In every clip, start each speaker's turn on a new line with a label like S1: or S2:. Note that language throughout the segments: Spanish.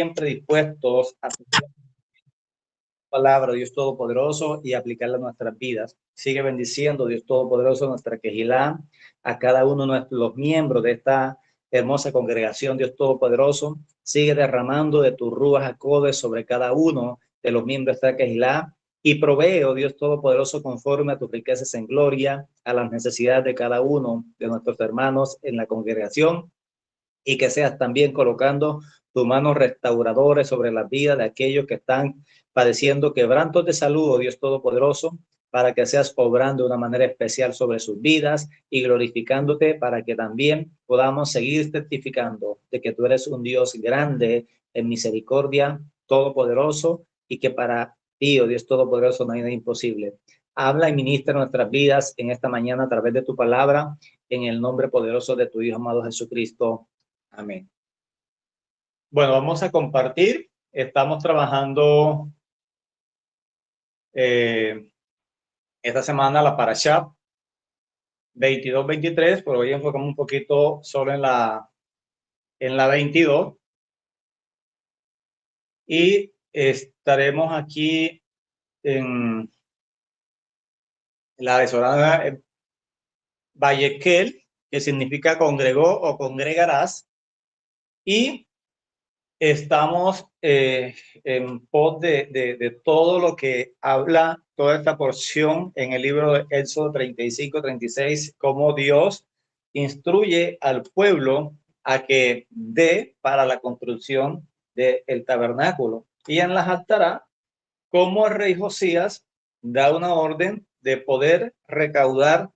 S1: siempre dispuestos a la palabra de Dios Todopoderoso y aplicarla a nuestras vidas. Sigue bendiciendo, Dios Todopoderoso, nuestra quejilá, a cada uno de los miembros de esta hermosa congregación, Dios Todopoderoso. Sigue derramando de tu Ruach HaKodesh sobre cada uno de los miembros de esta quejilá y provee, oh Dios Todopoderoso, conforme a tus riquezas en gloria, a las necesidades de cada uno de nuestros hermanos en la congregación, y que seas también colocando tus manos restauradoras sobre la vida de aquellos que están padeciendo quebrantos de salud, oh Dios Todopoderoso, para que seas obrando de una manera especial sobre sus vidas y glorificándote, para que también podamos seguir testificando de que tú eres un Dios grande en misericordia, todopoderoso, y que para ti, oh Dios Todopoderoso, no hay nada imposible. Habla y ministra nuestras vidas en esta mañana a través de tu palabra, en el nombre poderoso de tu Hijo amado Jesucristo. Amén. Bueno, vamos a compartir. Estamos trabajando esta semana la Parashá 22-23, pero hoy enfocamos un poquito solo en la 22. Y estaremos aquí en la desorada Vallequel, que significa congregó o congregarás. Y estamos en pos de todo lo que habla toda esta porción en el libro de Éxodo 35-36, cómo Dios instruye al pueblo a que dé para la construcción del tabernáculo. Y en la Haftará, como el rey Josías da una orden de poder recaudar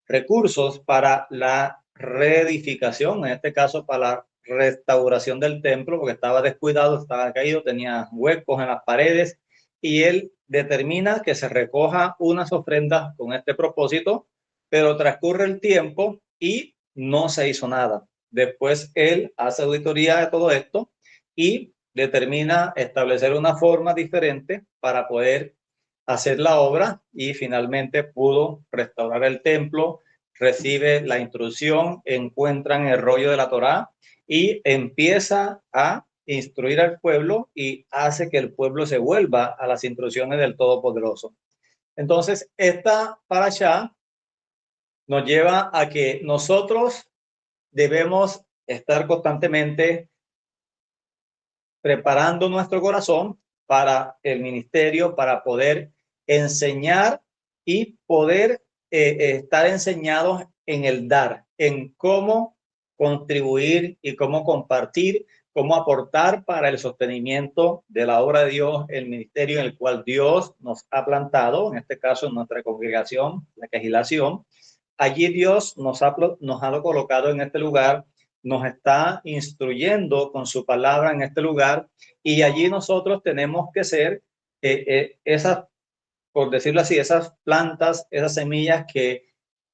S1: recursos para la reedificación, en este caso para la restauración del templo, porque estaba descuidado, estaba caído, tenía huecos en las paredes, y él determina que se recoja unas ofrendas con este propósito, pero transcurre el tiempo y no se hizo nada. Después él hace auditoría de todo esto y determina establecer una forma diferente para poder hacer la obra, y finalmente pudo restaurar el templo. Recibe la instrucción, encuentran el rollo de la Torá y empieza a instruir al pueblo y hace que el pueblo se vuelva a las instrucciones del Todopoderoso. Entonces, esta parashá nos lleva a que nosotros debemos estar constantemente preparando nuestro corazón para el ministerio, para poder enseñar y poder estar enseñados en el dar, en cómo contribuir y cómo compartir, cómo aportar para el sostenimiento de la obra de Dios, el ministerio en el cual Dios nos ha plantado, en este caso en nuestra congregación, la Cajilación. Allí Dios nos ha colocado en este lugar, nos está instruyendo con su palabra en este lugar, y allí nosotros tenemos que ser esas, por decirlo así, esas plantas, esas semillas que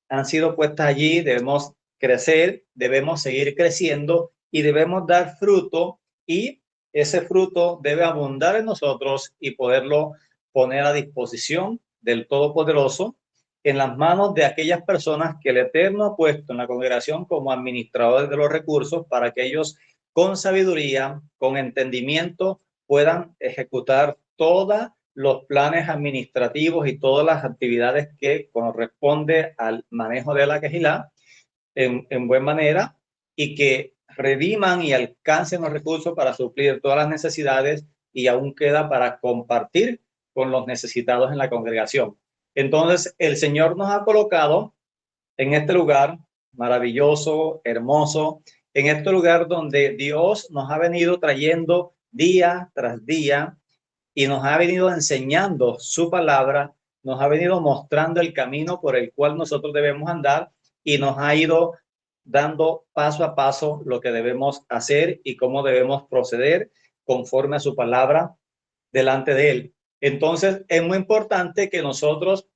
S1: han sido puestas allí. Debemos crecer, debemos seguir creciendo y debemos dar fruto, y ese fruto debe abundar en nosotros y poderlo poner a disposición del Todopoderoso, en las manos de aquellas personas que el Eterno ha puesto en la congregación como administradores de los recursos, para que ellos con sabiduría, con entendimiento, puedan ejecutar todos los planes administrativos y todas las actividades que corresponde al manejo de la quejilá en buena manera, y que rediman y alcancen los recursos para suplir todas las necesidades, y aún queda para compartir con los necesitados en la congregación. Entonces, el Señor nos ha colocado en este lugar maravilloso, hermoso, en este lugar donde Dios nos ha venido trayendo día tras día y nos ha venido enseñando su palabra, nos ha venido mostrando el camino por el cual nosotros debemos andar, y nos ha ido dando paso a paso lo que debemos hacer y cómo debemos proceder conforme a su palabra delante de él. Entonces, es muy importante que nosotros,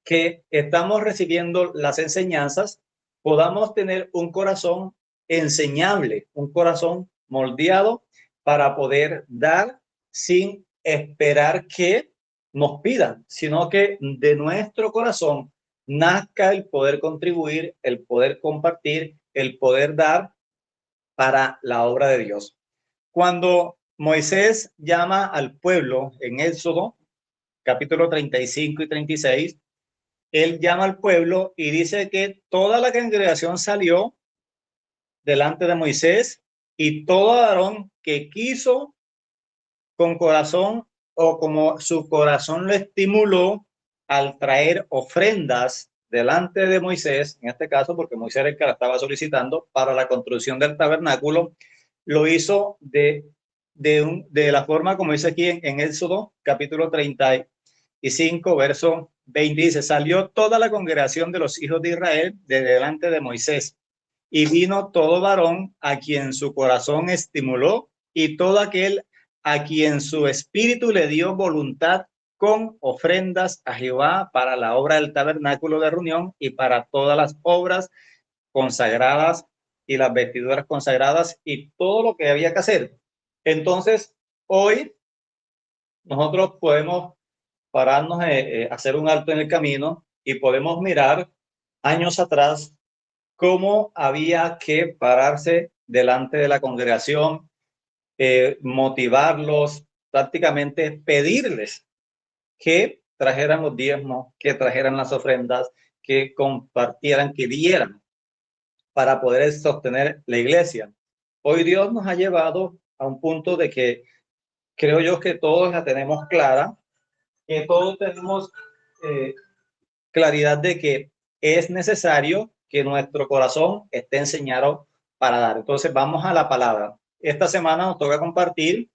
S1: que estamos recibiendo las enseñanzas, podamos tener un corazón enseñable, un corazón moldeado para poder dar sin esperar que nos pidan, sino que de nuestro corazón nazca el poder contribuir, el poder compartir, el poder dar para la obra de Dios. Cuando Moisés llama al pueblo en Éxodo, capítulo 35 y 36. Él llama al pueblo y dice que toda la congregación salió delante de Moisés y todo varón que quiso con corazón o como su corazón lo estimuló al traer ofrendas delante de Moisés, en este caso porque Moisés era el que la estaba solicitando para la construcción del tabernáculo, lo hizo de la forma como dice aquí en Éxodo capítulo 35, verso 20, dice, salió toda la congregación de los hijos de Israel de delante de Moisés y vino todo varón a quien su corazón estimuló y todo aquel a quien su espíritu le dio voluntad con ofrendas a Jehová para la obra del tabernáculo de reunión y para todas las obras consagradas y las vestiduras consagradas y todo lo que había que hacer. Entonces, hoy nosotros podemos pararnos, hacer un alto en el camino y podemos mirar años atrás cómo había que pararse delante de la congregación, motivarlos, prácticamente pedirles que trajeran los diezmos, que trajeran las ofrendas, que compartieran, que dieran para poder sostener la iglesia. Hoy Dios nos ha llevado a un punto de que creo yo que todos la tenemos clara, que todos tenemos claridad de que es necesario que nuestro corazón esté enseñado para dar. Entonces vamos a la palabra. Esta semana nos toca compartir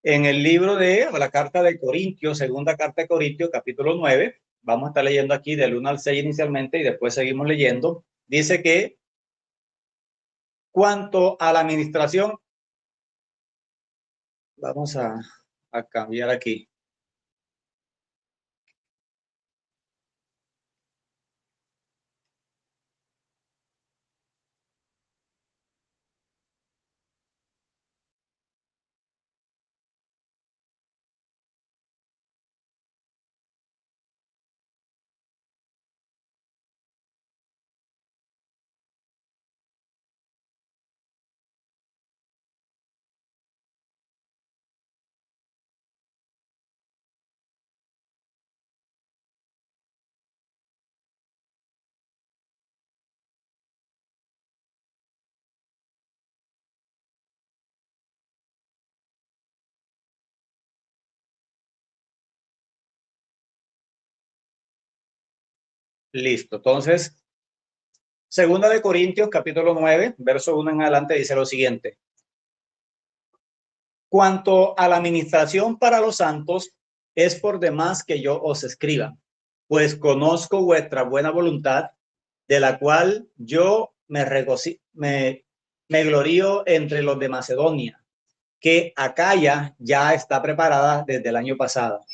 S1: en el libro de la carta de Corintios, segunda carta de Corintios, capítulo 9. Vamos a estar leyendo aquí del 1 al 6 inicialmente y después seguimos leyendo. Dice que cuanto a la administración, vamos a cambiar aquí. Listo. Entonces, segunda de Corintios, capítulo 9, verso 1 en adelante, dice lo siguiente. Cuanto a la administración para los santos, es por demás que yo os escriba, pues conozco vuestra buena voluntad, de la cual yo me glorío entre los de Macedonia, que Acaya ya está preparada desde el año pasado.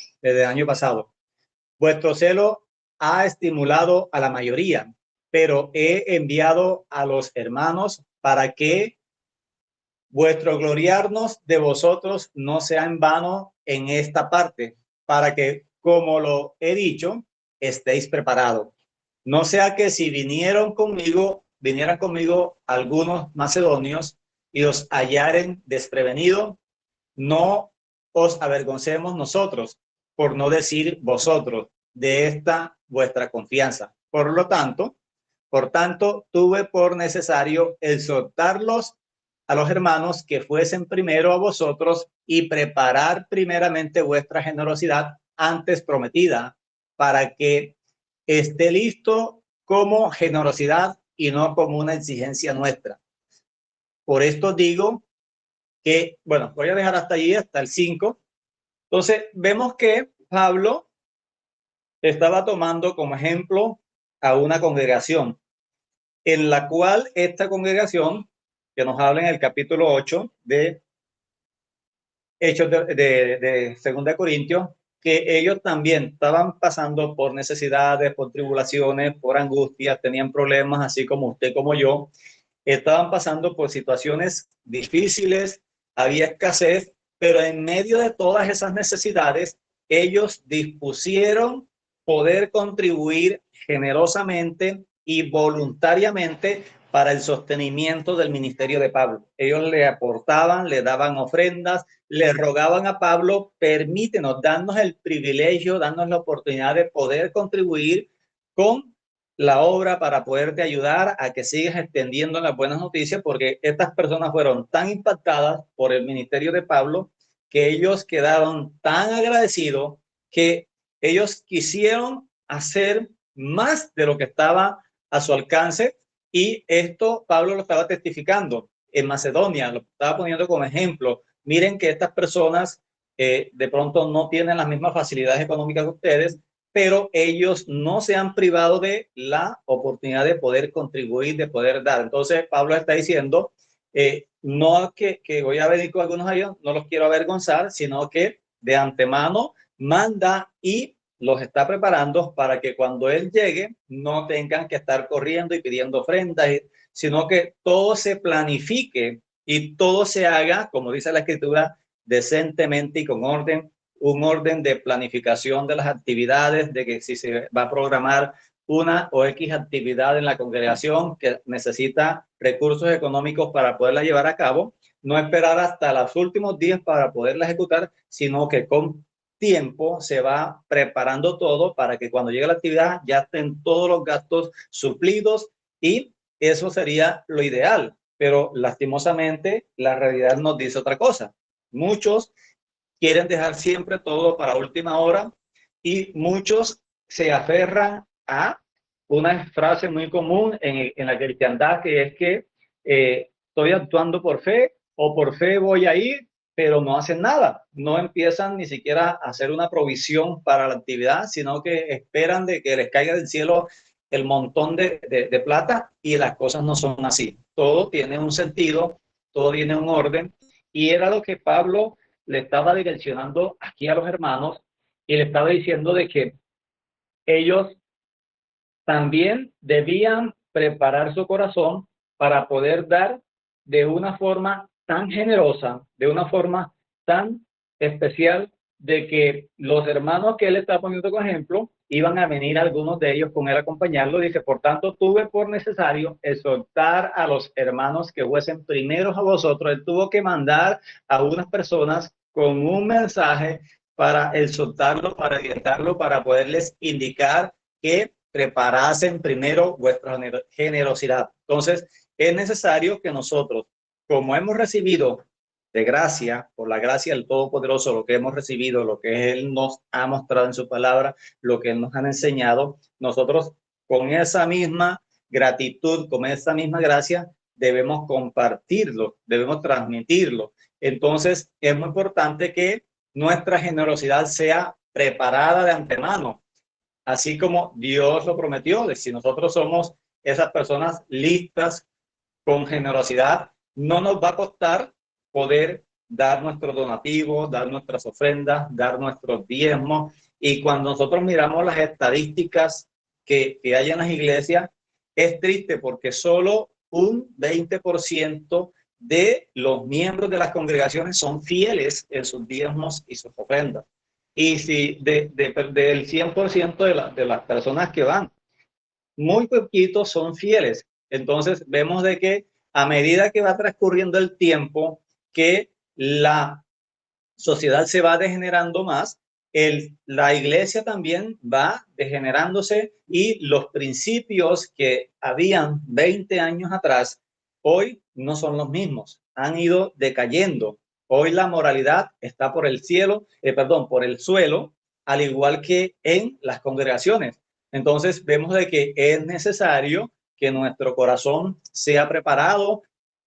S1: Vuestro celo ha estimulado a la mayoría, pero he enviado a los hermanos para que vuestro gloriarnos de vosotros no sea en vano en esta parte, para que, como lo he dicho, estéis preparados. No sea que si vinieran conmigo algunos macedonios y os hallaren desprevenido, no os avergoncemos nosotros, por no decir vosotros, de esta vuestra confianza. Por tanto, tuve por necesario exhortarlos a los hermanos que fuesen primero a vosotros y preparar primeramente vuestra generosidad antes prometida, para que esté listo como generosidad y no como una exigencia nuestra. Por esto digo que, bueno, voy a dejar hasta allí, hasta el 5. Entonces, vemos que Pablo estaba tomando como ejemplo a una congregación, en la cual esta congregación, que nos habla en el capítulo 8 de Hechos de 2 Corintios, que ellos también estaban pasando por necesidades, por tribulaciones, por angustias, tenían problemas, así como usted, como yo, estaban pasando por situaciones difíciles, había escasez, pero en medio de todas esas necesidades, ellos dispusieron poder contribuir generosamente y voluntariamente para el sostenimiento del ministerio de Pablo. Ellos le aportaban, le daban ofrendas, le rogaban a Pablo, permítenos, darnos el privilegio, darnos la oportunidad de poder contribuir con la obra para poderte ayudar a que sigas extendiendo las buenas noticias, porque estas personas fueron tan impactadas por el ministerio de Pablo que ellos quedaron tan agradecidos que ellos quisieron hacer más de lo que estaba a su alcance. Y esto Pablo lo estaba testificando en Macedonia, lo estaba poniendo como ejemplo. Miren que estas personas de pronto no tienen las mismas facilidades económicas que ustedes, pero ellos no se han privado de la oportunidad de poder contribuir, de poder dar. Entonces Pablo está diciendo, no que voy a venir con algunos de ellos, no los quiero avergonzar, sino que de antemano manda y los está preparando para que cuando él llegue no tengan que estar corriendo y pidiendo ofrendas, sino que todo se planifique y todo se haga, como dice la escritura, decentemente y con orden, un orden de planificación de las actividades, de que si se va a programar una o X actividad en la congregación que necesita recursos económicos para poderla llevar a cabo, no esperar hasta los últimos días para poderla ejecutar, sino que con tiempo se va preparando todo para que cuando llegue la actividad ya estén todos los gastos suplidos, y eso sería lo ideal. Pero lastimosamente la realidad nos dice otra cosa. Muchos quieren dejar siempre todo para última hora y muchos se aferran a una frase muy común en la cristiandad, que es que estoy actuando por fe, o por fe voy a ir, pero no hacen nada, no empiezan ni siquiera a hacer una provisión para la actividad, sino que esperan de que les caiga del cielo el montón de plata, y las cosas no son así. Todo tiene un sentido, todo tiene un orden, y era lo que Pablo le estaba direccionando aquí a los hermanos, y le estaba diciendo de que ellos también debían preparar su corazón para poder dar de una forma tan generosa, de una forma tan especial, de que los hermanos que él está poniendo como ejemplo iban a venir algunos de ellos con él a acompañarlo. Dice, por tanto, tuve por necesario exhortar a los hermanos que fuesen primeros a vosotros. Él tuvo que mandar a unas personas con un mensaje para exhortarlo, para orientarlo, para poderles indicar que preparasen primero vuestra generosidad. Entonces, es necesario que nosotros, como hemos recibido de gracia, por la gracia del Todopoderoso, lo que hemos recibido, lo que Él nos ha mostrado en su palabra, lo que Él nos ha enseñado, nosotros con esa misma gratitud, con esa misma gracia, debemos compartirlo, debemos transmitirlo. Entonces, es muy importante que nuestra generosidad sea preparada de antemano, así como Dios lo prometió. De si nosotros somos esas personas listas con generosidad, no nos va a costar poder dar nuestros donativos, dar nuestras ofrendas, dar nuestros diezmos. Y cuando nosotros miramos las estadísticas que hay en las iglesias, es triste porque solo un 20% de los miembros de las congregaciones son fieles en sus diezmos y sus ofrendas. Y si del 100% de las personas que van, muy poquitos son fieles. Entonces vemos de que a medida que va transcurriendo el tiempo, que la sociedad se va degenerando más, la iglesia también va degenerándose, y los principios que habían 20 años atrás, hoy no son los mismos, han ido decayendo. Hoy la moralidad está por el cielo, por el suelo, al igual que en las congregaciones. Entonces vemos de que es necesario que nuestro corazón sea preparado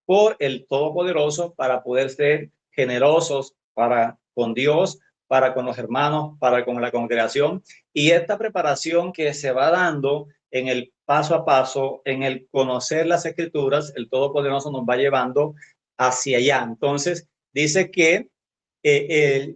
S1: por el Todopoderoso para poder ser generosos para con Dios, para con los hermanos, para con la congregación. Y esta preparación que se va dando en el paso a paso, en el conocer las escrituras, el Todopoderoso nos va llevando hacia allá. Entonces dice que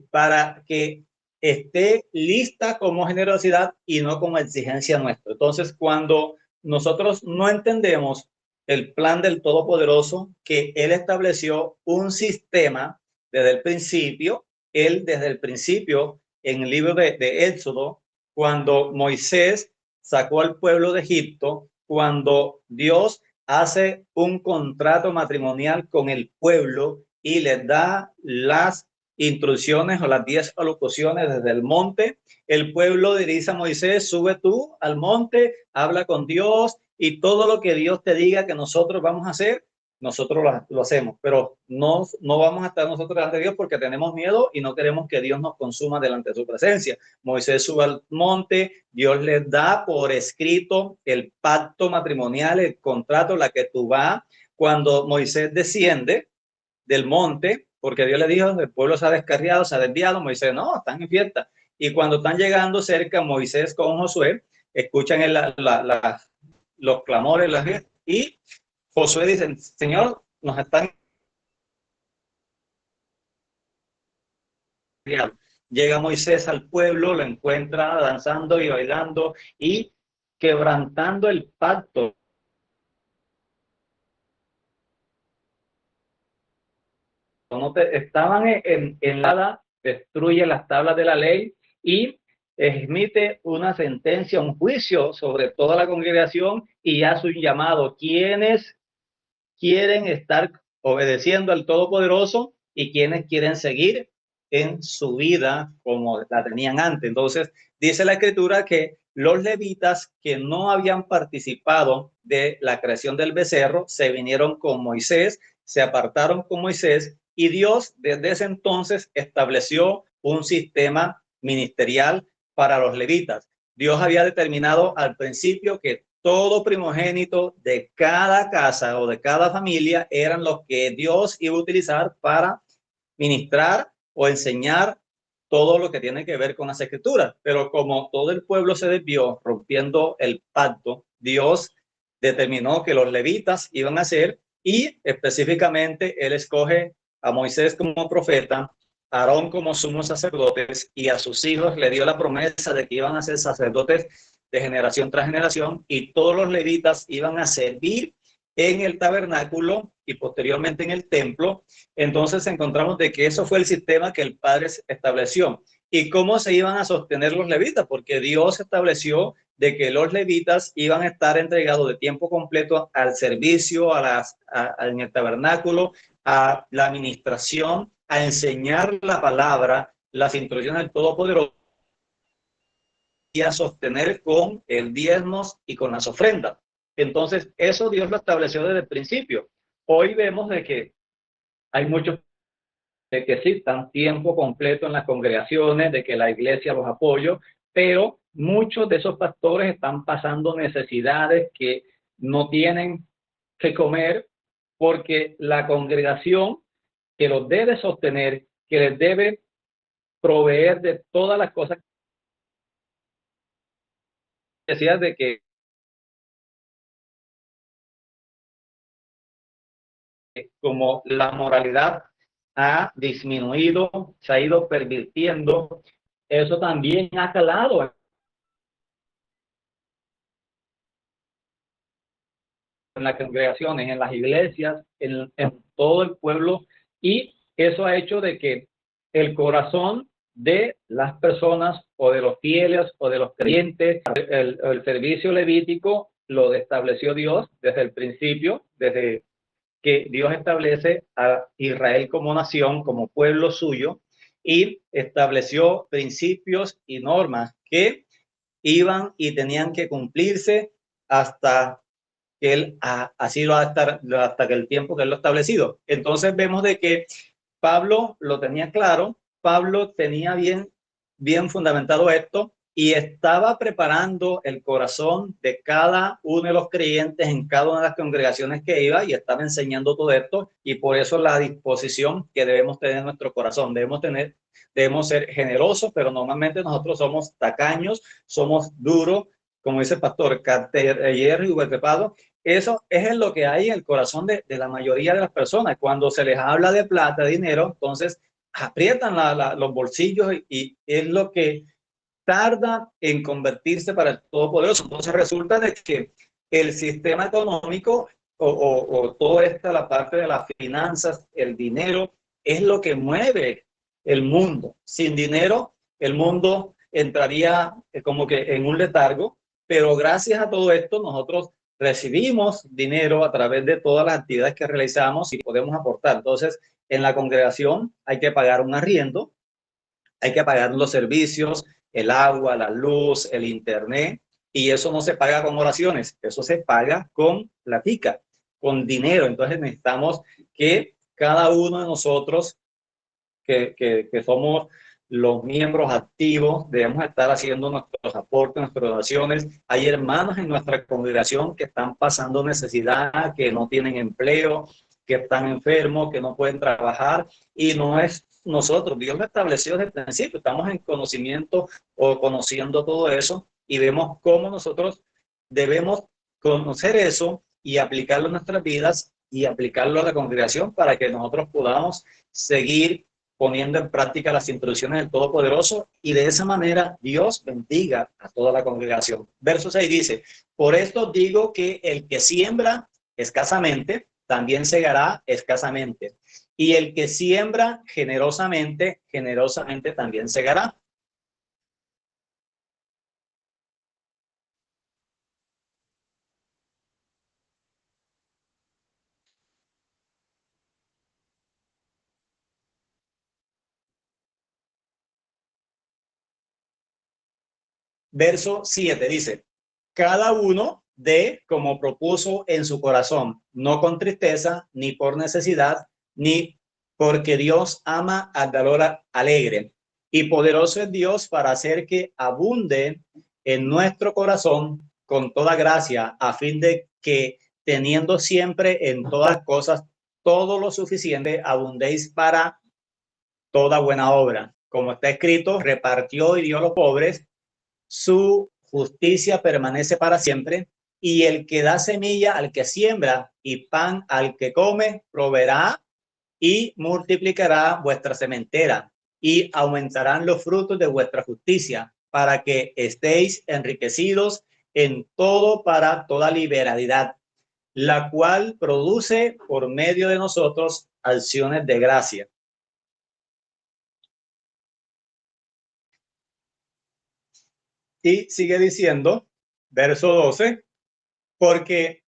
S1: para que esté lista como generosidad y no como exigencia nuestra. Entonces, cuando nosotros no entendemos el plan del Todopoderoso, que Él estableció un sistema desde el principio, Él desde el principio, en el libro de Éxodo, cuando Moisés sacó al pueblo de Egipto, cuando Dios hace un contrato matrimonial con el pueblo y les da las instrucciones o las 10 alocuciones desde el monte. El pueblo le dice a Moisés, sube tú al monte, habla con Dios y todo lo que Dios te diga que nosotros vamos a hacer, nosotros lo hacemos, pero no vamos a estar nosotros delante de Dios porque tenemos miedo y no queremos que Dios nos consuma delante de su presencia. Moisés sube al monte, Dios les da por escrito el pacto matrimonial, el contrato, la que tú vas. Cuando Moisés desciende del monte, porque Dios le dijo, el pueblo se ha descarriado, se ha desviado, Moisés, no, están en fiesta. Y cuando están llegando cerca, Moisés con Josué, escuchan los clamores, y Josué dice, Señor, nos están... Llega Moisés al pueblo, lo encuentra danzando y bailando y quebrantando el pacto. Estaban en la, destruye las tablas de la ley y emite una sentencia, un juicio sobre toda la congregación y hace un llamado. ¿Quiénes quieren estar obedeciendo al Todopoderoso y quienes quieren seguir en su vida como la tenían antes? Entonces, dice la Escritura que los levitas que no habían participado de la creación del becerro se vinieron con Moisés, se apartaron con Moisés y Dios desde ese entonces estableció un sistema ministerial para los levitas. Dios había determinado al principio que todo primogénito de cada casa o de cada familia eran los que Dios iba a utilizar para ministrar o enseñar todo lo que tiene que ver con las escrituras. Pero como todo el pueblo se desvió rompiendo el pacto, Dios determinó que los levitas iban a ser, y específicamente él escoge a Moisés como profeta, a Aarón como sumos sacerdotes, y a sus hijos le dio la promesa de que iban a ser sacerdotes de generación tras generación, y todos los levitas iban a servir en el tabernáculo y posteriormente en el templo. Entonces encontramos de que eso fue el sistema que el Padre estableció. ¿Y cómo se iban a sostener los levitas? Porque Dios estableció de que los levitas iban a estar entregados de tiempo completo al servicio, en el tabernáculo, a la administración, a enseñar la palabra, las instrucciones del Todopoderoso, y a sostener con el diezmos y con las ofrendas. Entonces, eso Dios lo estableció desde el principio. Hoy vemos de que hay muchos de que sí están tiempo completo en las congregaciones, de que la iglesia los apoya, pero muchos de esos pastores están pasando necesidades que no tienen que comer porque la congregación que los debe sostener, que les debe proveer de todas las cosas, necesidades de que como la moralidad ha disminuido, se ha ido pervirtiendo, eso también ha calado en las congregaciones, en las iglesias, en todo el pueblo, y eso ha hecho de que el corazón de las personas o de los fieles o de los creyentes, el servicio levítico lo estableció Dios desde el principio, desde que Dios establece a Israel como nación, como pueblo suyo, y estableció principios y normas que iban y tenían que cumplirse hasta que él así lo va a estar hasta que el tiempo que él lo ha establecido. Entonces vemos de que Pablo lo tenía claro, Pablo tenía bien fundamentado esto y estaba preparando el corazón de cada uno de los creyentes en cada una de las congregaciones que iba, y estaba enseñando todo esto, y por eso la disposición que debemos tener en nuestro corazón. Debemos ser generosos, pero normalmente nosotros somos tacaños, somos duros, como dice el pastor, hierro y huetrepado. Eso es lo que hay en el corazón de la mayoría de las personas. Cuando se les habla de plata, de dinero, entonces aprietan los bolsillos y es lo que tarda en convertirse para el Todopoderoso. Entonces resulta de que el sistema económico o toda la parte de las finanzas, el dinero, es lo que mueve el mundo. Sin dinero, el mundo entraría como que en un letargo, pero gracias a todo esto nosotros recibimos dinero a través de todas las actividades que realizamos y podemos aportar. Entonces, en la congregación hay que pagar un arriendo, hay que pagar los servicios, el agua, la luz, el internet, y eso no se paga con oraciones, eso se paga con platica, con dinero. Entonces necesitamos que cada uno de nosotros que somos los miembros activos, debemos estar haciendo nuestros aportes, nuestras donaciones. Hay hermanos en nuestra congregación que están pasando necesidad, que no tienen empleo, que están enfermos, que no pueden trabajar, y no es nosotros, Dios lo estableció desde el principio, estamos en conocimiento o conociendo todo eso y vemos cómo nosotros debemos conocer eso y aplicarlo en nuestras vidas y aplicarlo a la congregación para que nosotros podamos seguir poniendo en práctica las instrucciones del Todopoderoso, y de esa manera Dios bendiga a toda la congregación. Verso 6 dice: por esto digo que el que siembra escasamente, también segará escasamente. Y el que siembra generosamente, generosamente también segará. Verso 7 dice: cada uno dé como propuso en su corazón, no con tristeza, ni por necesidad, ni porque Dios ama al dador alegre. Y poderoso es Dios para hacer que abunde en nuestro corazón con toda gracia, a fin de que, teniendo siempre en todas cosas todo lo suficiente, abundéis para toda buena obra. Como está escrito, repartió y dio a los pobres, su justicia permanece para siempre, y el que da semilla al que siembra y pan al que come, proveerá y multiplicará vuestra sementera, y aumentarán los frutos de vuestra justicia, para que estéis enriquecidos en todo para toda liberalidad, la cual produce por medio de nosotros acciones de gracia. Y sigue diciendo, verso 12, porque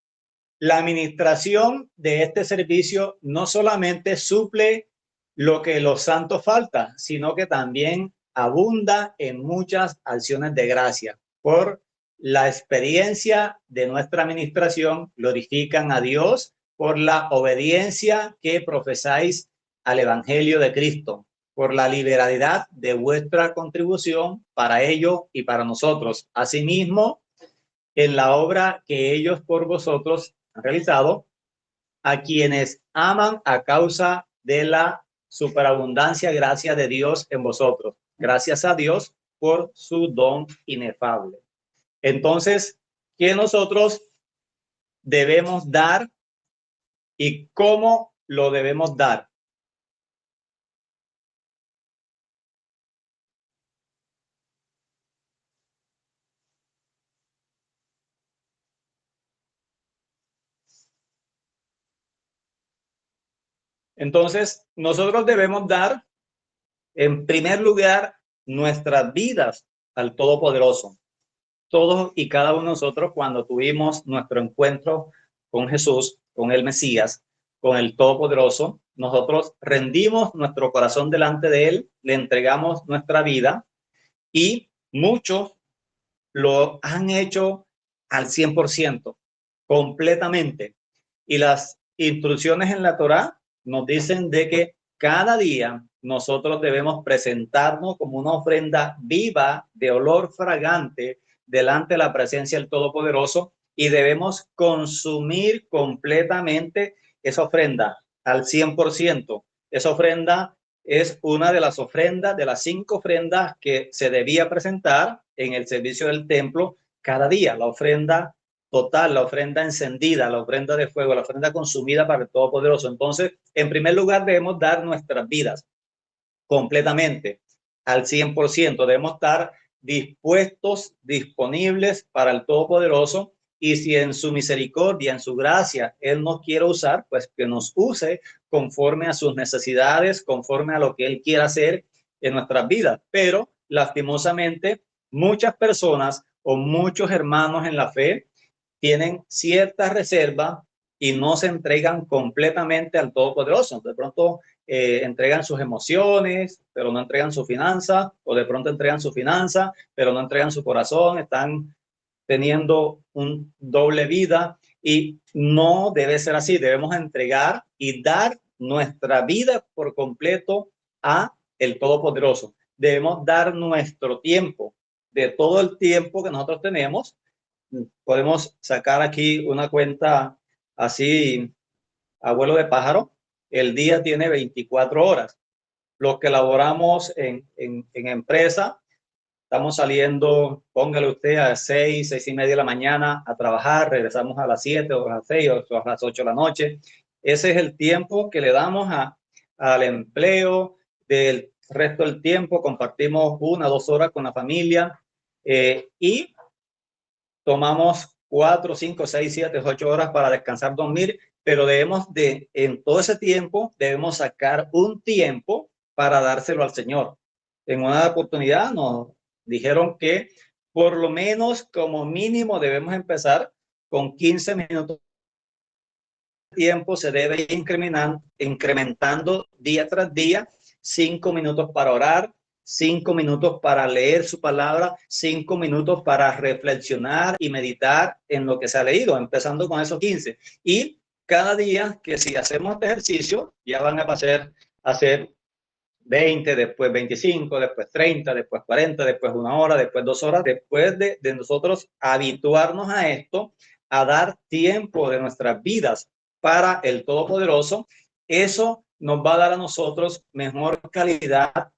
S1: la administración de este servicio no solamente suple lo que los santos falta, sino que también abunda en muchas acciones de gracia. Por la experiencia de nuestra administración, glorifican a Dios por la obediencia que profesáis al Evangelio de Cristo, por la liberalidad de vuestra contribución para ello y para nosotros. Asimismo, en la obra que ellos por vosotros han realizado, a quienes aman a causa de la superabundancia gracia de Dios en vosotros. Gracias a Dios por su don inefable. Entonces, ¿qué nosotros debemos dar y cómo lo debemos dar? Entonces, nosotros debemos dar, en primer lugar, nuestras vidas al Todopoderoso. Todos y cada uno de nosotros, cuando tuvimos nuestro encuentro con Jesús, con el Mesías, con el Todopoderoso, nosotros rendimos nuestro corazón delante de Él, le entregamos nuestra vida, y muchos lo han hecho al 100%, completamente. Y las instrucciones en la Torá nos dicen de que cada día nosotros debemos presentarnos como una ofrenda viva de olor fragante delante de la presencia del Todopoderoso, y debemos consumir completamente esa ofrenda al 100%. Esa ofrenda es una de las ofrendas, de las 5 ofrendas que se debía presentar en el servicio del templo cada día: la ofrenda total, la ofrenda encendida, la ofrenda de fuego, la ofrenda consumida para el Todopoderoso. Entonces, en primer lugar, debemos dar nuestras vidas completamente, al 100%. Debemos estar dispuestos, disponibles para el Todopoderoso, y si en su misericordia, en su gracia, Él nos quiere usar, pues que nos use conforme a sus necesidades, conforme a lo que Él quiera hacer en nuestras vidas. Pero, lastimosamente, muchas personas o muchos hermanos en la fe tienen cierta reserva y no se entregan completamente al Todopoderoso. De pronto entregan sus emociones, pero no entregan su finanza, o de pronto entregan su finanza, pero no entregan su corazón, están teniendo un doble vida y no debe ser así. Debemos entregar y dar nuestra vida por completo a el Todopoderoso. Debemos dar nuestro tiempo, de todo el tiempo que nosotros tenemos. Podemos sacar aquí una cuenta así, abuelo de pájaro. El día tiene 24 horas. Los que laboramos en empresa, estamos saliendo, póngale usted a 6:30 de la mañana a trabajar, regresamos a las 7 o a las 6 o a las 8 de la noche. Ese es el tiempo que le damos al empleo. Del resto del tiempo compartimos 1 o 2 horas con la familia y tomamos 4, 5, 6, 7, 8 horas para descansar, dormir, pero en todo ese tiempo, debemos sacar un tiempo para dárselo al Señor. En una oportunidad nos dijeron que por lo menos como mínimo debemos empezar con 15 minutos de tiempo, se debe ir incrementando día tras día, 5 minutos para orar, 5 minutos para leer su palabra, 5 minutos para reflexionar y meditar en lo que se ha leído, empezando con esos 15. Y cada día que si hacemos este ejercicio, ya van a pasar a hacer 20, después 25, después 30, después 40, después 1 hora, después 2 horas, después de nosotros habituarnos a esto, a dar tiempo de nuestras vidas para el Todopoderoso, eso nos va a dar a nosotros mejor calidad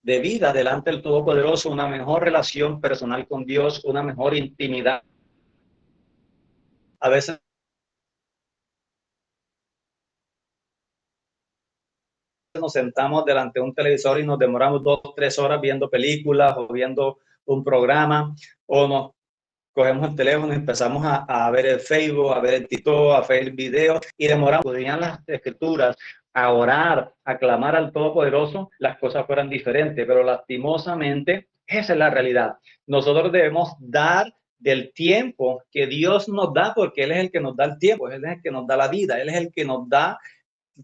S1: de vida delante del Todopoderoso, una mejor relación personal con Dios, una mejor intimidad. A veces nos sentamos delante de un televisor y nos demoramos 2 o 3 horas viendo películas o viendo un programa, o nos cogemos el teléfono y empezamos a ver el Facebook, a ver el TikTok, a ver el video y demoramos. Podrían las escrituras a orar, a clamar al Todopoderoso, las cosas fueran diferentes, pero lastimosamente esa es la realidad. Nosotros debemos dar del tiempo que Dios nos da, porque Él es el que nos da el tiempo, Él es el que nos da la vida, Él es el que nos da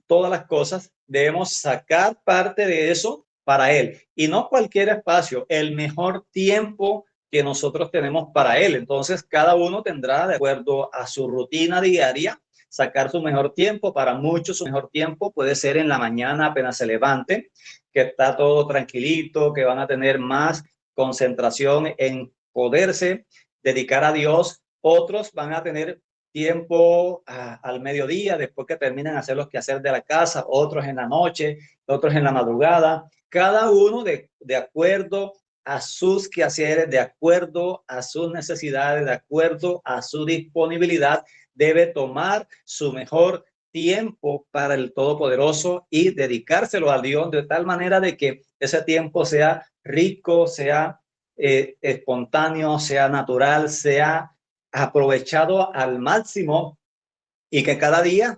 S1: todas las cosas. Debemos sacar parte de eso para Él y no cualquier espacio, el mejor tiempo que nosotros tenemos para Él. Entonces, cada uno tendrá, de acuerdo a su rutina diaria, sacar su mejor tiempo. Para muchos, su mejor tiempo puede ser en la mañana apenas se levante, que está todo tranquilito, que van a tener más concentración en poderse dedicar a Dios. Otros van a tener tiempo al mediodía, después que terminan de hacer los quehaceres de la casa, otros en la noche, otros en la madrugada, cada uno de acuerdo a sus quehaceres, de acuerdo a sus necesidades, de acuerdo a su disponibilidad, debe tomar su mejor tiempo para el Todopoderoso y dedicárselo a Dios de tal manera de que ese tiempo sea rico, sea espontáneo, sea natural, sea aprovechado al máximo y que cada día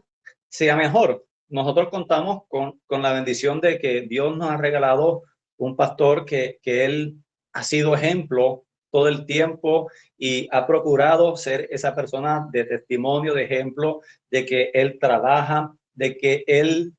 S1: sea mejor. Nosotros contamos con la bendición de que Dios nos ha regalado un pastor que él ha sido ejemplo todo el tiempo y ha procurado ser esa persona de testimonio, de ejemplo, de que él trabaja, de que él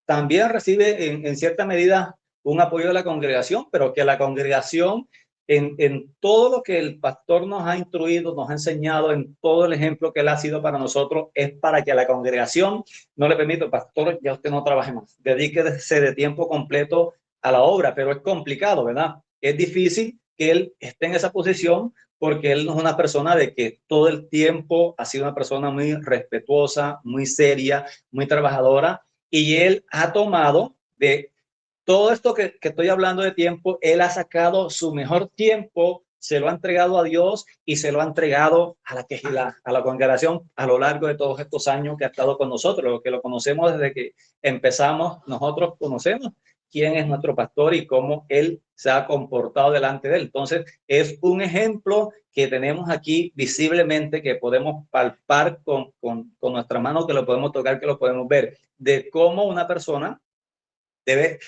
S1: también recibe en cierta medida un apoyo de la congregación, pero que la congregación en todo lo que el pastor nos ha instruido, nos ha enseñado, en todo el ejemplo que él ha sido para nosotros, es para que a la congregación no le permita, pastor, ya usted no trabaje más, dedíquese de tiempo completo a la obra, pero es complicado, ¿verdad? Es difícil que él esté en esa posición porque él no es una persona de que todo el tiempo ha sido una persona muy respetuosa, muy seria, muy trabajadora, y él ha tomado de todo esto que estoy hablando de tiempo, él ha sacado su mejor tiempo, se lo ha entregado a Dios y se lo ha entregado a la congregación a lo largo de todos estos años que ha estado con nosotros, lo que lo conocemos desde que empezamos, nosotros conocemos quién es nuestro pastor y cómo él se ha comportado delante de él. Entonces, es un ejemplo que tenemos aquí visiblemente, que podemos palpar con nuestras manos, que lo podemos tocar, que lo podemos ver, de cómo una persona debe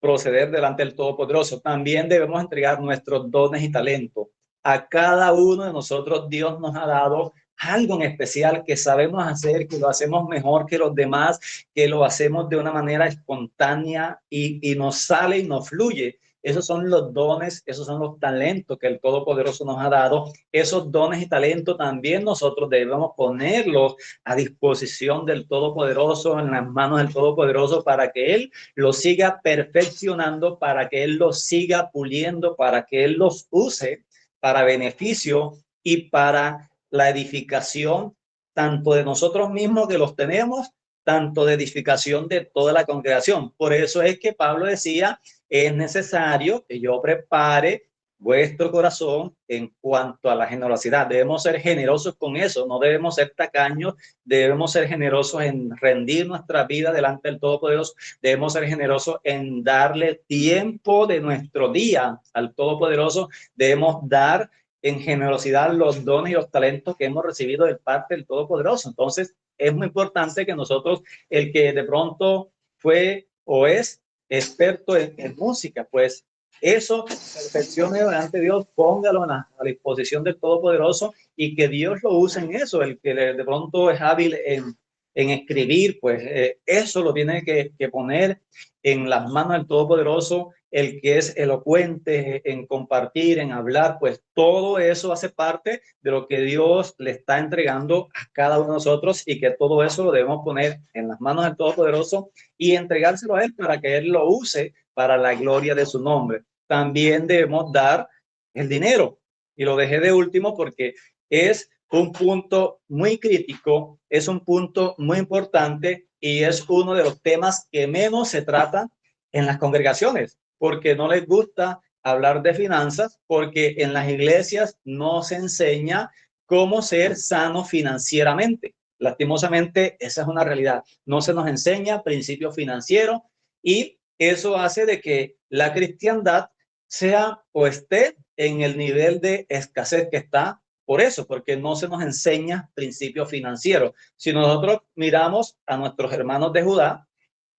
S1: proceder delante del Todopoderoso. También debemos entregar nuestros dones y talentos. A cada uno de nosotros Dios nos ha dado algo en especial que sabemos hacer, que lo hacemos mejor que los demás, que lo hacemos de una manera espontánea y nos sale y nos fluye. Esos son los dones, esos son los talentos que el Todopoderoso nos ha dado. Esos dones y talentos también nosotros debemos ponerlos a disposición del Todopoderoso, en las manos del Todopoderoso, para que Él los siga perfeccionando, para que Él los siga puliendo, para que Él los use para beneficio y para la edificación tanto de nosotros mismos que los tenemos, tanto de edificación de toda la congregación. Por eso es que Pablo decía, es necesario que yo prepare vuestro corazón en cuanto a la generosidad. Debemos ser generosos con eso, no debemos ser tacaños, debemos ser generosos en rendir nuestra vida delante del Todopoderoso, debemos ser generosos en darle tiempo de nuestro día al Todopoderoso, debemos dar en generosidad los dones y los talentos que hemos recibido de parte del Todopoderoso. Entonces, es muy importante que nosotros, el que de pronto fue o es experto en música, pues eso perfeccione delante de Dios, póngalo a disposición del Todopoderoso y que Dios lo use en eso. El que de pronto es hábil en escribir, pues eso lo tiene que poner en las manos del Todopoderoso. El que es elocuente en compartir, en hablar, pues todo eso hace parte de lo que Dios le está entregando a cada uno de nosotros y que todo eso lo debemos poner en las manos del Todopoderoso y entregárselo a Él para que Él lo use para la gloria de su nombre. También debemos dar el dinero, y lo dejé de último porque es un punto muy crítico, es un punto muy importante y es uno de los temas que menos se trata en las congregaciones, porque no les gusta hablar de finanzas, porque en las iglesias no se enseña cómo ser sano financieramente. Lastimosamente, esa es una realidad. No se nos enseña principios financieros y eso hace de que la cristiandad sea o esté en el nivel de escasez que está por eso, porque no se nos enseña principios financieros. Si nosotros miramos a nuestros hermanos de Judá,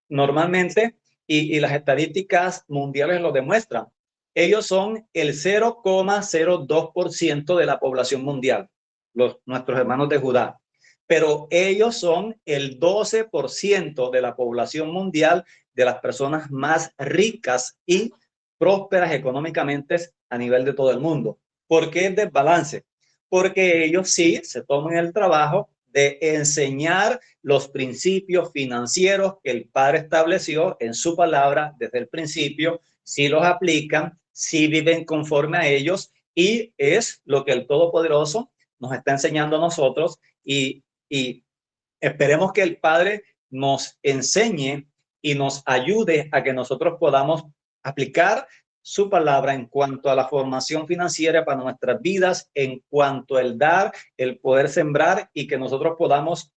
S1: normalmente, y las estadísticas mundiales lo demuestran, ellos son el 0,02% de la población mundial, nuestros hermanos de Judá, pero ellos son el 12% de la población mundial, de las personas más ricas y prósperas económicamente a nivel de todo el mundo. ¿Por qué el desbalance? Porque ellos sí se toman el trabajo de enseñar los principios financieros que el Padre estableció en su palabra desde el principio, si los aplican, si viven conforme a ellos, y es lo que el Todopoderoso nos está enseñando a nosotros y esperemos que el Padre nos enseñe y nos ayude a que nosotros podamos aplicar su palabra en cuanto a la formación financiera para nuestras vidas, en cuanto al dar, el poder sembrar y que nosotros podamos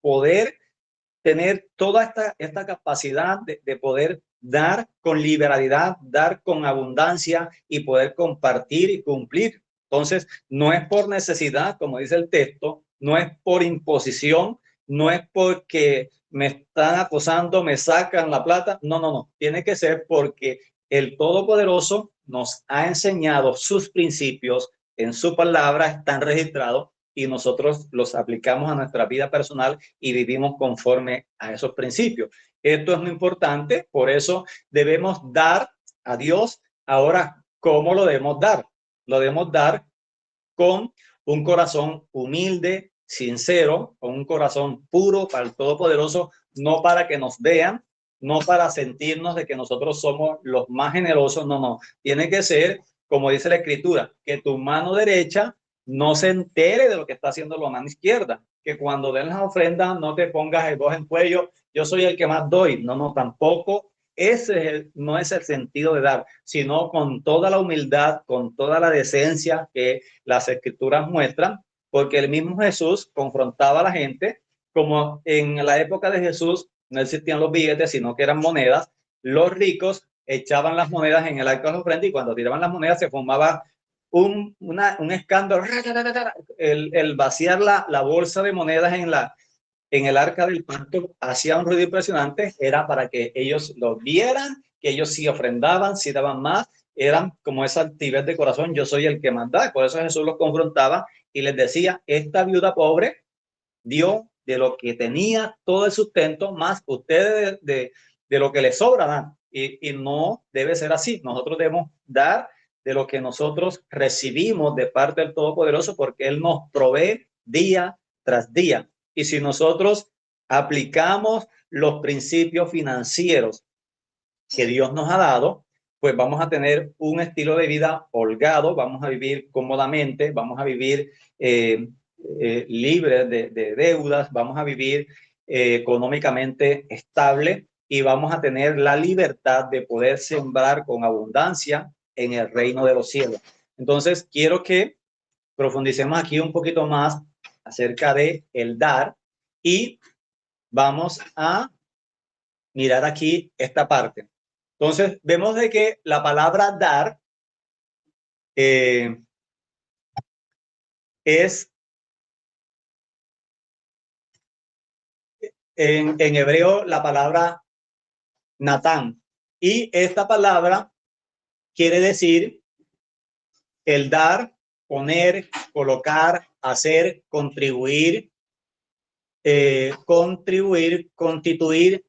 S1: tener toda esta capacidad de poder dar con liberalidad, dar con abundancia y poder compartir y cumplir. Entonces, no es por necesidad, como dice el texto, no es por imposición, no es porque me están acosando, me sacan la plata. No, no, no. Tiene que ser porque el Todopoderoso nos ha enseñado sus principios en su palabra, están registrados y nosotros los aplicamos a nuestra vida personal y vivimos conforme a esos principios. Esto es muy importante, por eso debemos dar a Dios. Ahora, ¿cómo lo debemos dar? Lo debemos dar con un corazón humilde, sincero, con un corazón puro para el Todopoderoso, no para que nos vean, no para sentirnos de que nosotros somos los más generosos, no, no. Tiene que ser, como dice la Escritura, que tu mano derecha no se entere de lo que está haciendo la mano izquierda, que cuando den las ofrendas no te pongas el voz en cuello, yo soy el que más doy, no, no, tampoco. No es el sentido de dar, sino con toda la humildad, con toda la decencia que las escrituras muestran, porque el mismo Jesús confrontaba a la gente, como en la época de Jesús no existían los billetes, sino que eran monedas. Los ricos echaban las monedas en el arco de la ofrenda y cuando tiraban las monedas se formaba un escándalo, el vaciar la bolsa de monedas en el arca del pacto hacía un ruido impresionante, era para que ellos lo vieran, que ellos sí ofrendaban, sí daban más, eran como esa actividad de corazón, yo soy el que manda. Por eso Jesús los confrontaba y les decía, esta viuda pobre dio de lo que tenía todo el sustento, más ustedes de lo que les sobra dan. Y no debe ser así. Nosotros debemos dar de lo que nosotros recibimos de parte del Todopoderoso, porque Él nos provee día tras día. Y si nosotros aplicamos los principios financieros que Dios nos ha dado, pues vamos a tener un estilo de vida holgado, vamos a vivir cómodamente, vamos a vivir libres de deudas, vamos a vivir económicamente estable y vamos a tener la libertad de poder sembrar con abundancia en el reino de los cielos. Entonces, quiero que profundicemos aquí un poquito más acerca de el dar y vamos a mirar aquí esta parte. Entonces, vemos de que la palabra dar es en hebreo la palabra Natán. Y esta palabra quiere decir el dar, poner, colocar, hacer, contribuir, constituir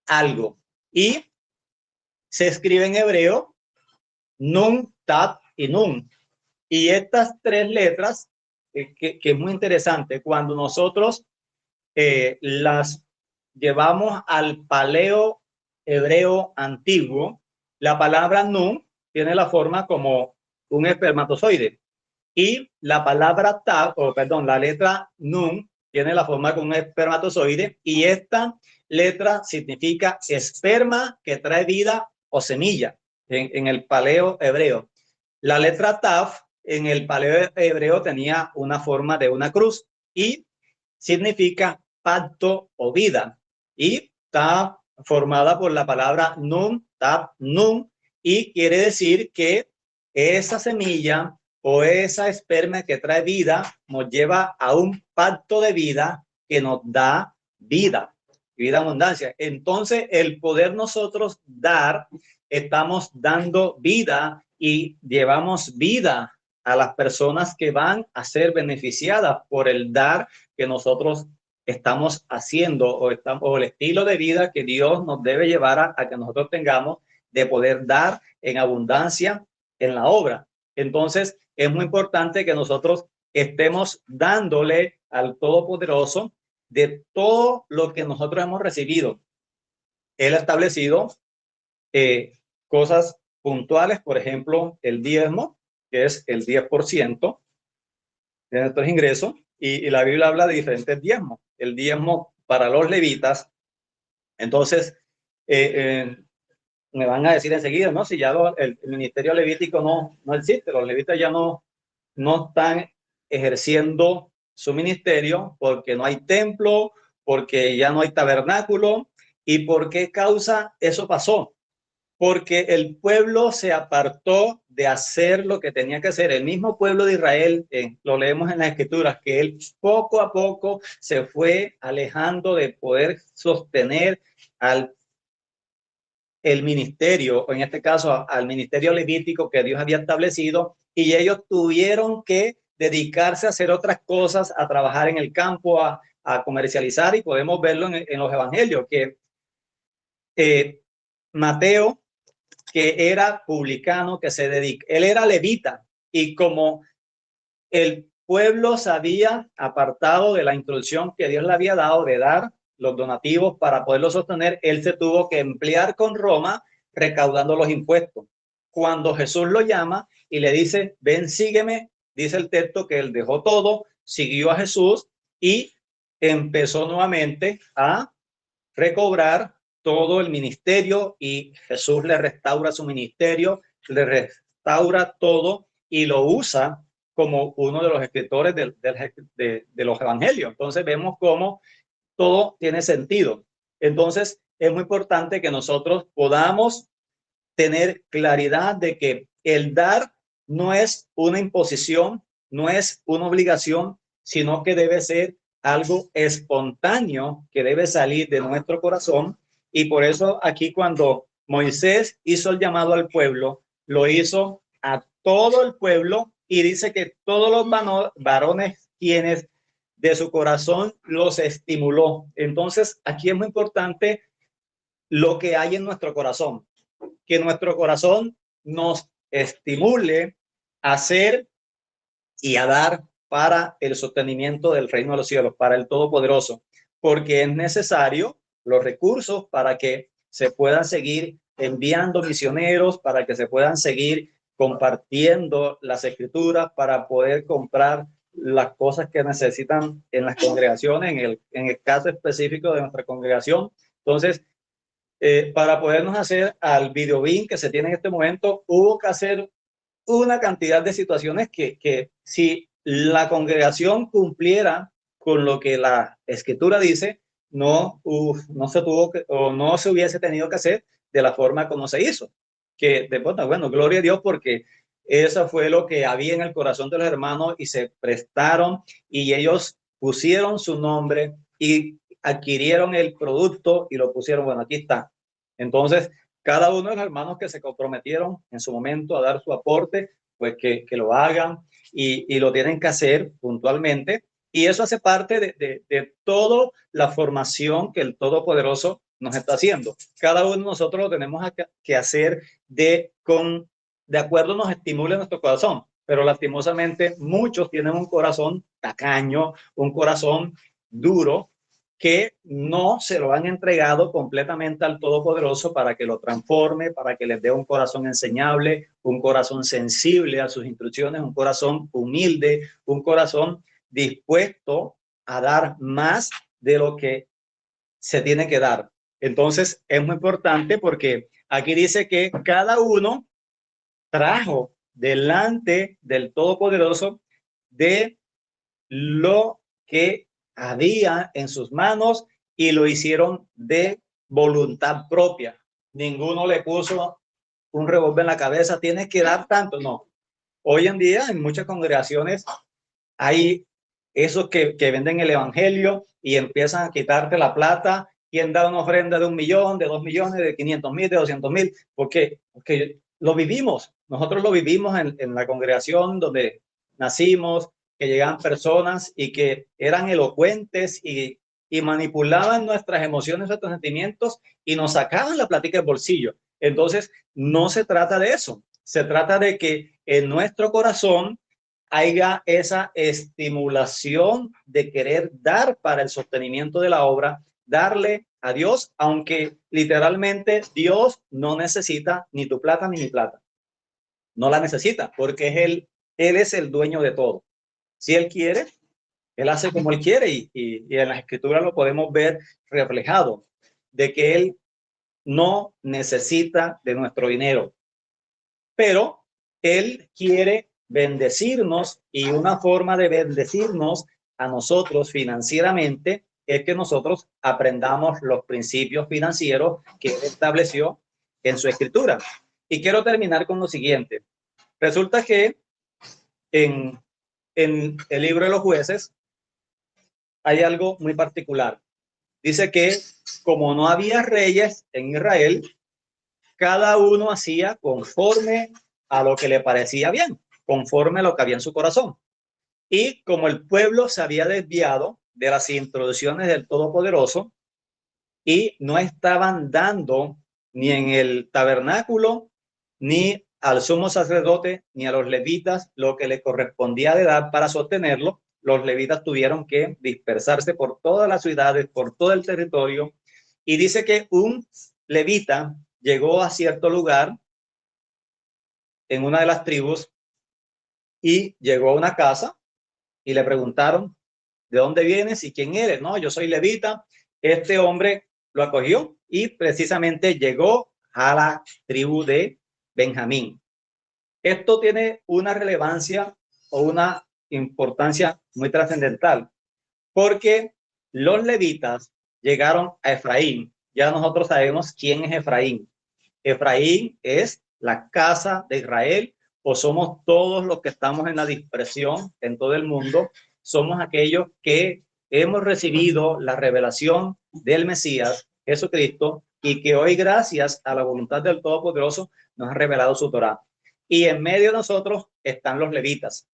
S1: algo. Y se escribe en hebreo Nun, Tat y Nun. Y estas tres letras, que es muy interesante, cuando nosotros las llevamos al paleo hebreo antiguo, la palabra nun tiene la forma como un espermatozoide y la palabra tab, o perdón, la letra nun tiene la forma como un espermatozoide y esta letra significa esperma que trae vida o semilla en el paleo hebreo. La letra taf en el paleo hebreo tenía una forma de una cruz y significa pacto o vida y está formada por la palabra nun, tap, nun y quiere decir que esa semilla o esa esperma que trae vida nos lleva a un pacto de vida que nos da vida, vida abundancia. Entonces, el poder nosotros dar, estamos dando vida y llevamos vida a las personas que van a ser beneficiadas por el dar que nosotros estamos haciendo o el estilo de vida que Dios nos debe llevar a que nosotros tengamos de poder dar en abundancia en la obra. Entonces, es muy importante que nosotros estemos dándole al Todopoderoso de todo lo que nosotros hemos recibido. Él ha establecido cosas puntuales, por ejemplo, el diezmo, que es el 10% de nuestros ingresos, y la Biblia habla de diferentes diezmos. El diezmo para los levitas, entonces, me van a decir enseguida, ¿no? Si ya el ministerio levítico no existe, los levitas ya no están ejerciendo su ministerio porque no hay templo, porque ya no hay tabernáculo. ¿Y por qué causa eso pasó? Porque el pueblo se apartó de hacer lo que tenía que hacer. El mismo pueblo de Israel, lo leemos en las escrituras, que él poco a poco se fue alejando de poder sostener el ministerio, o en este caso al ministerio levítico que Dios había establecido, y ellos tuvieron que dedicarse a hacer otras cosas, a trabajar en el campo, a comercializar, y podemos verlo en los evangelios, que Mateo, que era publicano, que se dedica, él era levita, y como el pueblo se había apartado de la instrucción que Dios le había dado de dar los donativos para poderlo sostener, él se tuvo que emplear con Roma recaudando los impuestos. Cuando Jesús lo llama y le dice, ven, sígueme, dice el texto que él dejó todo, siguió a Jesús y empezó nuevamente a recobrar todo el ministerio y Jesús le restaura su ministerio, le restaura todo y lo usa como uno de los escritores de los evangelios. Entonces vemos cómo todo tiene sentido. Entonces es muy importante que nosotros podamos tener claridad de que el dar no es una imposición, no es una obligación, sino que debe ser algo espontáneo que debe salir de nuestro corazón. Y por eso aquí cuando Moisés hizo el llamado al pueblo, lo hizo a todo el pueblo y dice que todos los varones quienes de su corazón los estimuló. Entonces aquí es muy importante lo que hay en nuestro corazón, que nuestro corazón nos estimule a hacer y a dar para el sostenimiento del reino de los cielos, para el Todopoderoso, porque es necesario los recursos para que se puedan seguir enviando misioneros, para que se puedan seguir compartiendo las escrituras, para poder comprar las cosas que necesitan en las congregaciones, en el caso específico de nuestra congregación. Entonces, para podernos hacer al videobin que se tiene en este momento, hubo que hacer una cantidad de situaciones que si la congregación cumpliera con lo que la escritura dice, no se tuvo que, o no se hubiese tenido que hacer de la forma como se hizo. Que después, bueno, gloria a Dios porque eso fue lo que había en el corazón de los hermanos y se prestaron y ellos pusieron su nombre y adquirieron el producto y lo pusieron, bueno, aquí está. Entonces, cada uno de los hermanos que se comprometieron en su momento a dar su aporte, pues que lo hagan y lo tienen que hacer puntualmente. Y eso hace parte de toda la formación que el Todopoderoso nos está haciendo. Cada uno de nosotros lo tenemos que hacer de acuerdo nos estimule nuestro corazón. Pero lastimosamente muchos tienen un corazón tacaño, un corazón duro, que no se lo han entregado completamente al Todopoderoso para que lo transforme, para que les dé un corazón enseñable, un corazón sensible a sus instrucciones, un corazón humilde, un corazón dispuesto a dar más de lo que se tiene que dar. Entonces es muy importante porque aquí dice que cada uno trajo delante del Todopoderoso de lo que había en sus manos y lo hicieron de voluntad propia. Ninguno le puso un revólver en la cabeza, tienes que dar tanto, no. Hoy en día en muchas congregaciones hay esos que venden el evangelio y empiezan a quitarte la plata. ¿Quién da una ofrenda de 1.000.000, de 2.000.000, de 500.000, de 200.000? Porque lo vivimos. Nosotros lo vivimos en la congregación donde nacimos, que llegaban personas y que eran elocuentes y manipulaban nuestras emociones, nuestros sentimientos y nos sacaban la plática del bolsillo. Entonces, no se trata de eso. Se trata de que en nuestro corazón haya esa estimulación de querer dar para el sostenimiento de la obra, darle a Dios, aunque literalmente Dios no necesita ni tu plata ni mi plata. No la necesita porque Él es el dueño de todo. Si Él quiere, Él hace como Él quiere y en las escrituras lo podemos ver reflejado, de que Él no necesita de nuestro dinero, pero Él quiere bendecirnos y una forma de bendecirnos a nosotros financieramente es que nosotros aprendamos los principios financieros que Él estableció en su escritura. Y quiero terminar con lo siguiente. Resulta que en el libro de los jueces hay algo muy particular. Dice que como no había reyes en Israel, cada uno hacía conforme a lo que le parecía bien, conforme a lo que había en su corazón. Y como el pueblo se había desviado de las instrucciones del Todopoderoso y no estaban dando ni en el tabernáculo, ni al sumo sacerdote, ni a los levitas lo que les correspondía de dar para sostenerlo, los levitas tuvieron que dispersarse por todas las ciudades, por todo el territorio. Y dice que un levita llegó a cierto lugar en una de las tribus y llegó a una casa y le preguntaron, ¿de dónde vienes y quién eres? No, yo soy levita. Este hombre lo acogió y precisamente llegó a la tribu de Benjamín. Esto tiene una relevancia o una importancia muy trascendental porque los levitas llegaron a Efraín. Ya nosotros sabemos quién es Efraín. Efraín es la casa de Israel, o somos todos los que estamos en la dispersión en todo el mundo, somos aquellos que hemos recibido la revelación del Mesías, Jesucristo, y que hoy, gracias a la voluntad del Todopoderoso, nos ha revelado su Torá. Y en medio de nosotros están los levitas.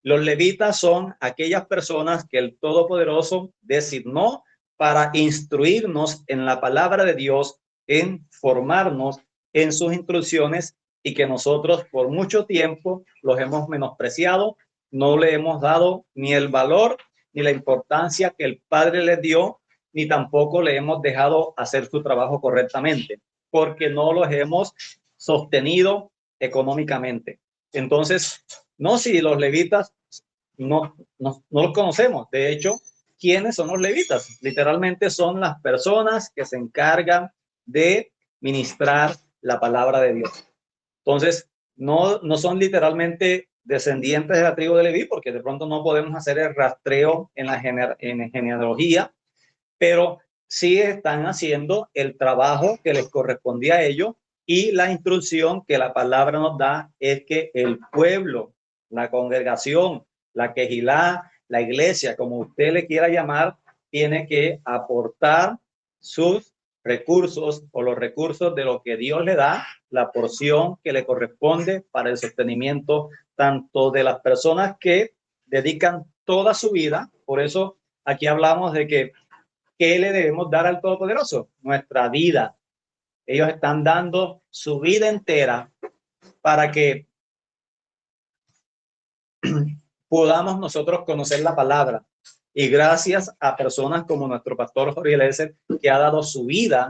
S1: Los levitas son aquellas personas que el Todopoderoso designó para instruirnos en la palabra de Dios, en formarnos en sus instrucciones, y que nosotros por mucho tiempo los hemos menospreciado, no le hemos dado ni el valor ni la importancia que el Padre les dio, ni tampoco le hemos dejado hacer su trabajo correctamente, porque no los hemos sostenido económicamente. Entonces, no, si los levitas no los conocemos. De hecho, ¿quiénes son los levitas? Literalmente son las personas que se encargan de ministrar la palabra de Dios. Entonces, no son literalmente descendientes de la tribu de Leví, porque de pronto no podemos hacer el rastreo en la genealogía, pero sí están haciendo el trabajo que les correspondía a ellos, y la instrucción que la palabra nos da es que el pueblo, la congregación, la quejilá, la iglesia, como usted le quiera llamar, tiene que aportar sus recursos o los recursos de lo que Dios le da, la porción que le corresponde para el sostenimiento tanto de las personas que dedican toda su vida. Por eso aquí hablamos de que ¿qué le debemos dar al Todopoderoso? Nuestra vida. Ellos están dando su vida entera para que podamos nosotros conocer la palabra. Y gracias a personas como nuestro pastor Jorge Eliezer, que ha dado su vida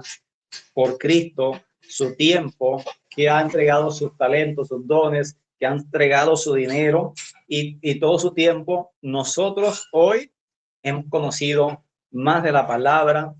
S1: por Cristo, su tiempo, que ha entregado sus talentos, sus dones, que han entregado su dinero y todo su tiempo, nosotros hoy hemos conocido más de la palabra.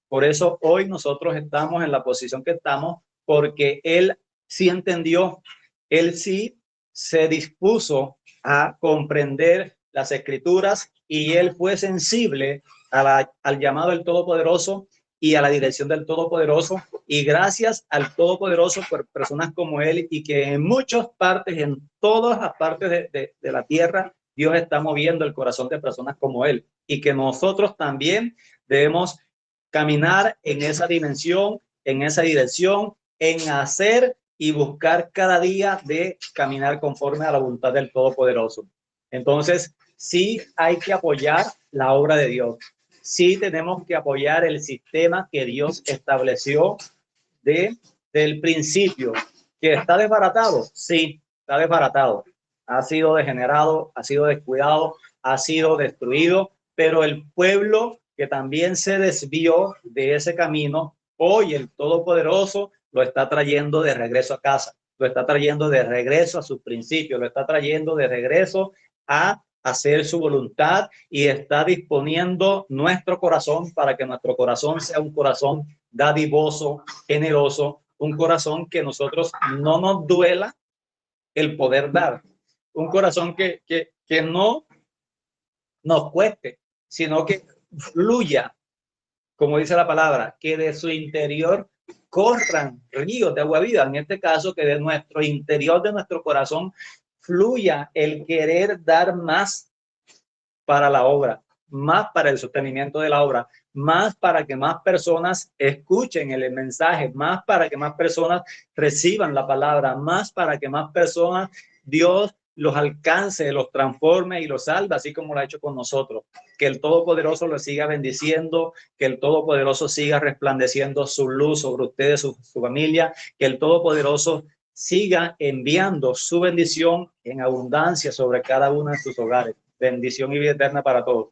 S1: Por eso hoy nosotros estamos en la posición que estamos, porque él sí entendió, él sí se dispuso a comprender las escrituras, y él fue sensible al llamado del Todopoderoso y a la dirección del Todopoderoso. Y gracias al Todopoderoso por personas como él, y que en muchas partes, en todas las partes de la tierra, Dios está moviendo el corazón de personas como él, y que nosotros también debemos caminar en esa dimensión, en esa dirección, en hacer y buscar cada día de caminar conforme a la voluntad del Todopoderoso. Entonces, sí hay que apoyar la obra de Dios. Sí tenemos que apoyar el sistema que Dios estableció del principio. ¿Que está desbaratado? Sí, está desbaratado. Ha sido degenerado, ha sido descuidado, ha sido destruido, pero el pueblo que también se desvió de ese camino, hoy el Todopoderoso lo está trayendo de regreso a casa, lo está trayendo de regreso a sus principios, lo está trayendo de regreso a hacer su voluntad, y está disponiendo nuestro corazón para que nuestro corazón sea un corazón dadivoso, generoso, un corazón que nosotros no nos duela el poder dar, un corazón que no nos cueste, sino que fluya, como dice la palabra, que de su interior corran ríos de agua viva. En este caso, que de nuestro interior, de nuestro corazón, fluya el querer dar más para la obra, más para el sostenimiento de la obra, más para que más personas escuchen el mensaje, más para que más personas reciban la palabra, más para que más personas Dios los alcance, los transforme y los salve, así como lo ha hecho con nosotros. Que el Todopoderoso los siga bendiciendo, que el Todopoderoso siga resplandeciendo su luz sobre ustedes, su familia, que el Todopoderoso siga enviando su bendición en abundancia sobre cada uno de sus hogares. Bendición y vida eterna para todos.